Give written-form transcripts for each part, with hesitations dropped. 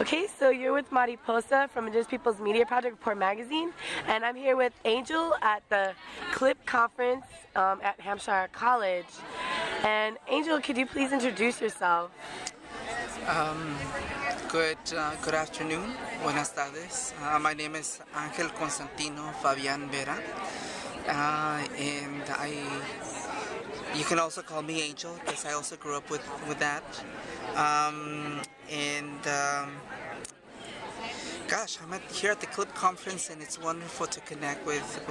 Okay, so you're with Mariposa from Indigenous Peoples Media Project Report Magazine, and I'm here with Angel at the CLIP conference at Hampshire College. And Angel, could you please introduce yourself? Good afternoon, buenas tardes. My name is Ángel Constantino Fabin Vera, and you can also call me Angel because I also grew up with that. Gosh, I'm here at the CLIP conference, and it's wonderful to connect with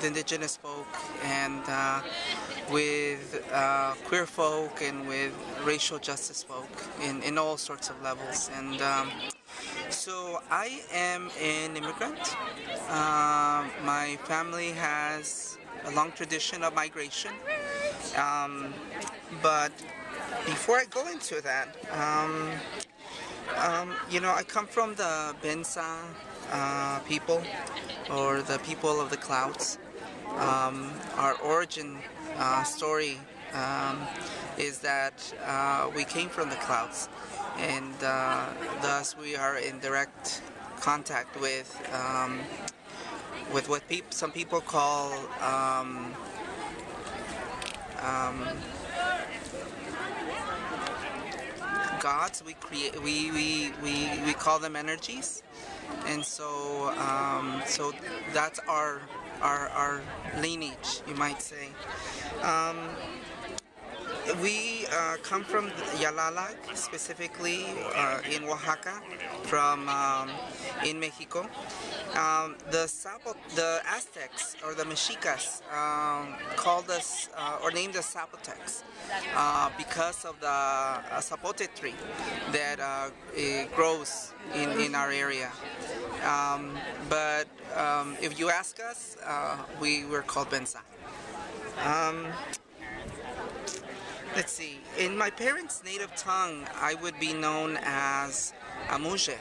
Indigenous folk and with queer folk and with racial justice folk in all sorts of levels. And so I am an immigrant. My family has a long tradition of migration, but before I go into that, I come from the Bensa people, or the people of the clouds. Our origin story is that we came from the clouds, and thus we are in direct contact with what some people call gods. We call them energies, and so that's our lineage, you might say. We come from Yalala, specifically in Oaxaca, in Mexico. The Aztecs, or the Mexicas, called us or named us Zapotecs because of the zapote tree that it grows in our area. But if you ask us, we were called Bensa. Let's see. In my parents' native tongue, I would be known as a Muxe,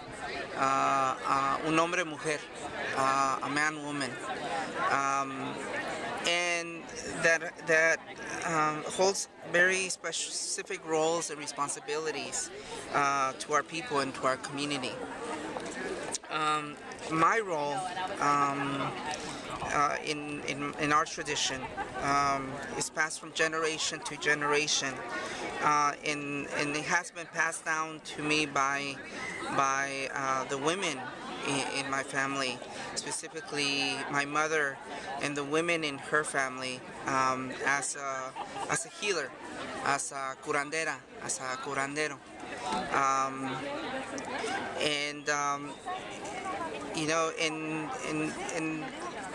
un hombre mujer, a man woman, and that holds very specific roles and responsibilities to our people and to our community. My role in our tradition is passed from generation to generation, and it has been passed down to me by the women in my family, specifically my mother and the women in her family, as a healer, as a curandera, as a curandero.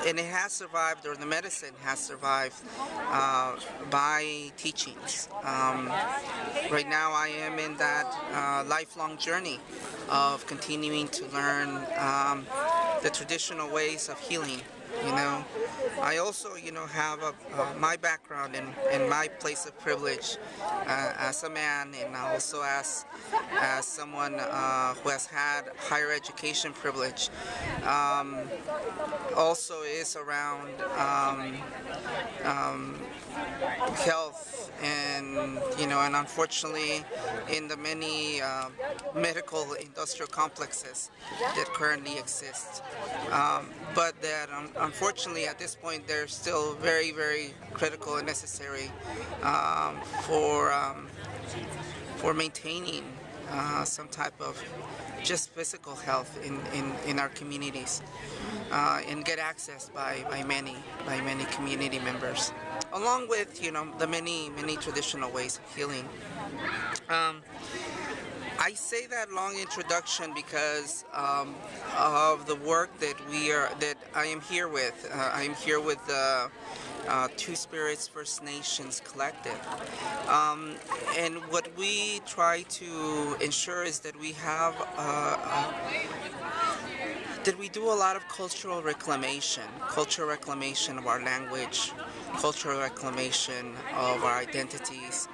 And it has survived, or the medicine has survived, by teachings. Right now I am in that lifelong journey of continuing to learn the traditional ways of healing. I also, have my background and my place of privilege as a man, and also as someone who has had higher education privilege. Also is around health, and unfortunately in the many medical industrial complexes that currently exist, but that unfortunately at this point they're still very, very critical and necessary for maintaining some type of just physical health in our communities, and get access by many community members, along with the many traditional ways of healing. I say that long introduction because of the work that I am here with. I am here with the Two Spirits First Nations Collective, and what we try to ensure is that we have that we do a lot of cultural reclamation of our language, cultural reclamation of our identities,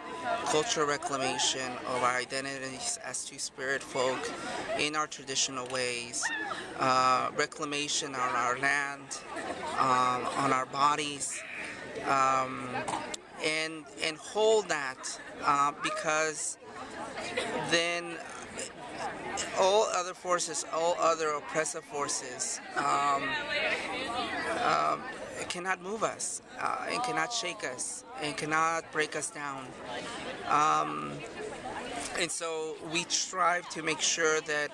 cultural reclamation of our identities as Two-Spirit folk in our traditional ways, reclamation on our land, on our bodies, and hold that, because then other forces, all other oppressive forces, cannot move us, and cannot shake us, and cannot break us down. Um, and so we strive to make sure that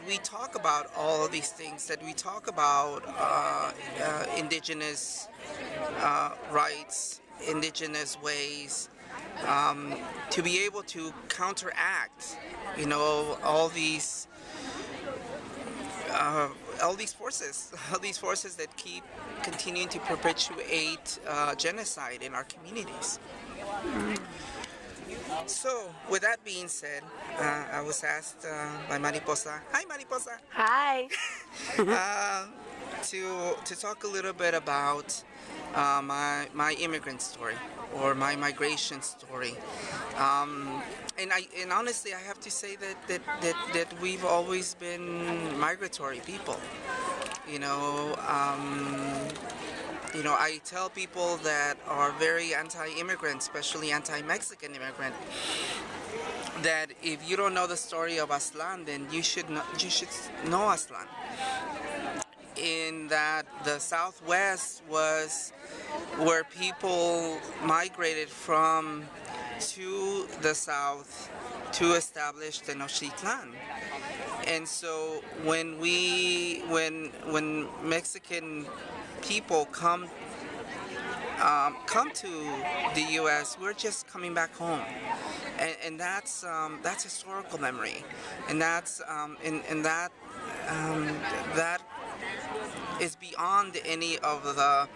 we talk about all of these things, that we talk about indigenous rights, indigenous ways, to be able to counteract, all these forces, all these forces that keep continuing to perpetuate genocide in our communities. So, with that being said, I was asked by Mariposa, hi Mariposa, Hi. to talk a little bit about my immigrant story, or my migration story. And honestly, I have to say that we've always been migratory people. You know, I tell people that are very anti-immigrant, especially anti-Mexican immigrant, that if you don't know the story of Aslan, then you should know Aslan. In that the Southwest was where people migrated from to the South to establish Tenochtitlan. And so when Mexican people come to the U.S., we're just coming back home, and that's historical memory, and that's and that is beyond any of the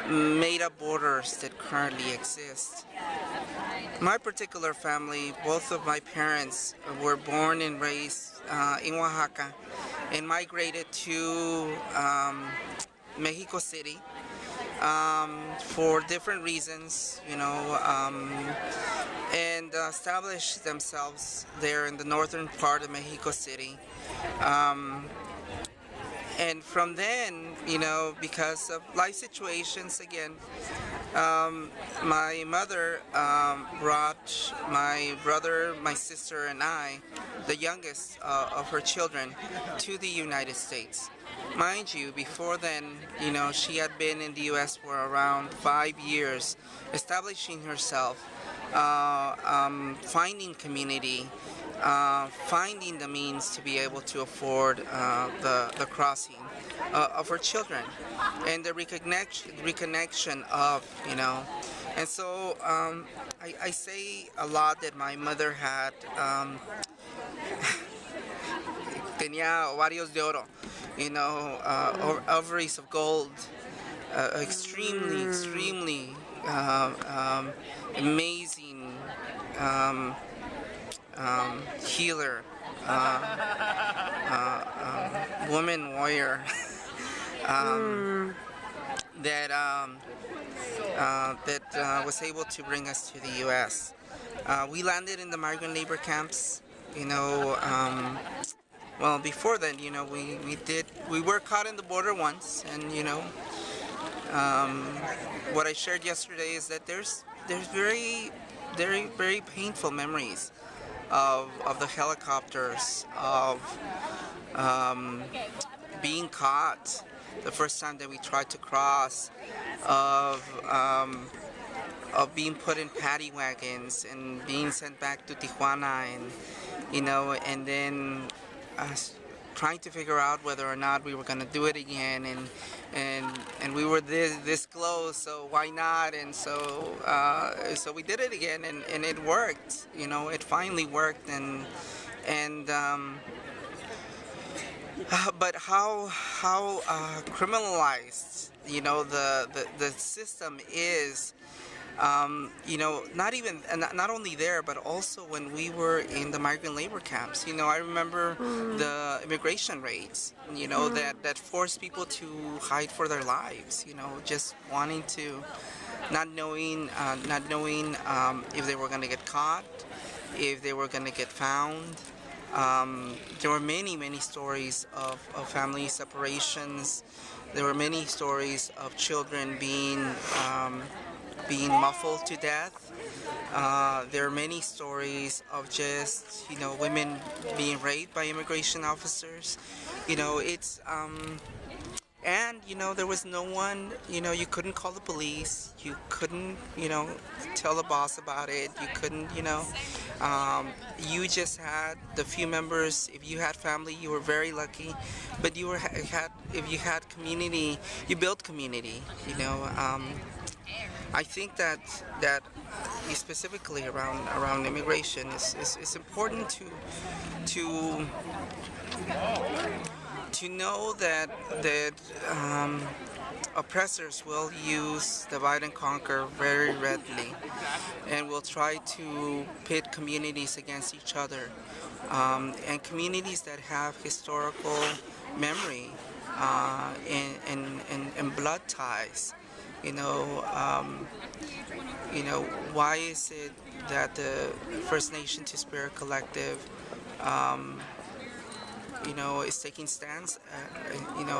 made-up borders that currently exist. My particular family, both of my parents were born and raised in Oaxaca, and migrated to Mexico City for different reasons, and established themselves there in the northern part of Mexico City. And from then, because of life situations again, my mother brought my brother, my sister, and I, the youngest of her children, to the United States. Mind you, before then, she had been in the U.S. for around 5 years, establishing herself, finding community, finding the means to be able to afford the crossing of her children, and the reconnection of, and so I say a lot that my mother had tenía ovarios de oro, ovaries of gold, extremely amazing healer, woman warrior, that was able to bring us to the U.S. We landed in the migrant labor camps. Well, before then, we were caught in the border once, and what I shared yesterday is that there's very very painful memories of the helicopters, of being caught the first time that we tried to cross, of being put in paddy wagons and being sent back to Tijuana, and then trying to figure out whether or not we were going to do it again, and we were this close, so why not? And so we did it again, and it worked. It finally worked, and but how criminalized the system is. Not only there, but also when we were in the migrant labor camps. I remember the immigration raids, that forced people to hide for their lives, just wanting to, not knowing if they were going to get caught, if they were going to get found. There were many stories of family separations. There were many stories of children being being muffled to death. There are many stories of just, women being raped by immigration officers. It's and there was no one. You couldn't call the police. You couldn't, tell the boss about it. You couldn't, you just had the few members. If you had family, you were very lucky. But if you had community, you built community. I think that specifically around immigration is important to to know that oppressors will use divide and conquer very readily, and will try to pit communities against each other, and communities that have historical memory and blood ties. You know, um, why is it that the First Nation Two Spirit Collective, um, is taking stands,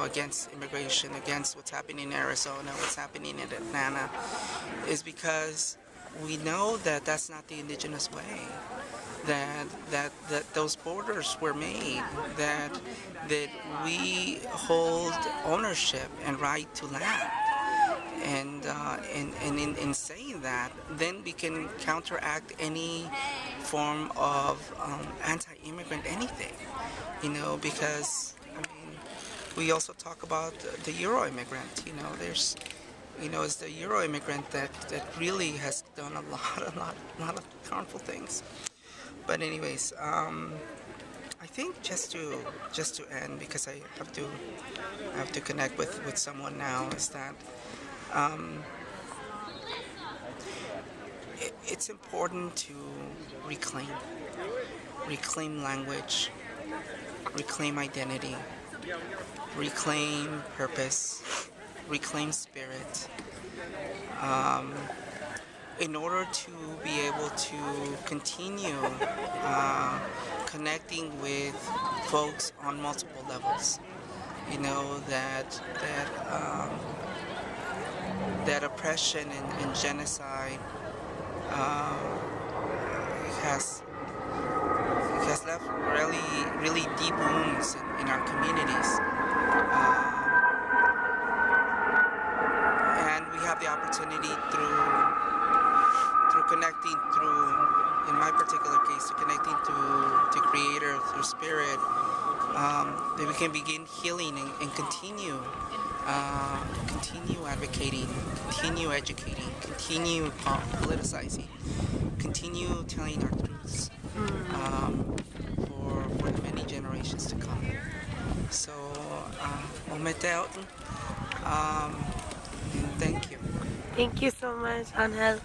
against immigration, against what's happening in Arizona, what's happening in Atlanta, is because we know that that's not the indigenous way. That those borders were made. That we hold ownership and right to land. And in saying that, then we can counteract any form of anti-immigrant anything, because we also talk about the Euro immigrant. It's the Euro immigrant that really has done a lot of harmful things. But anyways, I think just to end, because I have to connect with someone now, is that it's important to reclaim language, reclaim identity, reclaim purpose, reclaim spirit, in order to be able to continue connecting with folks on multiple levels. That oppression and genocide has left really deep wounds in our communities, and we have the opportunity through connecting in my particular case, connecting to Creator through Spirit, that we can begin healing and continue advocating, continue educating, continue politicizing, continue telling our truths, for the many generations to come. So, thank you. Thank you so much, Angel.